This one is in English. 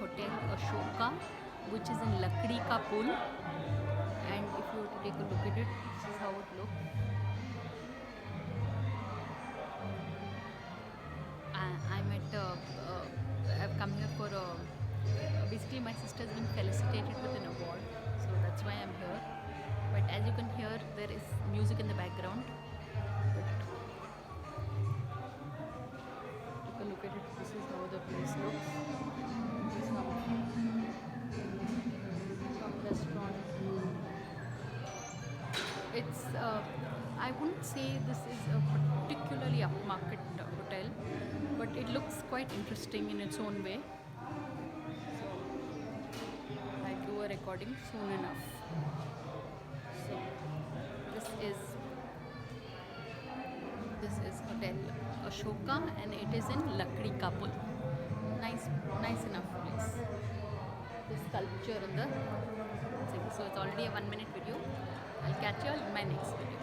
Hotel Ashoka, which is in Lakdi Ka Pul. And if you were to take a look at it, this is how it looks. I'm at, I've come here for basically my sister's been felicitated with an award, so that's why I'm here. But as you can hear, there is music in the background. But take a look at it. This is how the place looks. This is some restaurant. It's I wouldn't say this is a particularly upmarket hotel, but it looks quite interesting in its own way. So I'll do a recording soon enough. So this is Hotel Ashoka, and it is in Lakdi Ka Pul. Nice enough place. The sculpture in the thing. So it's already a 1 minute video. I'll catch you all in my next video.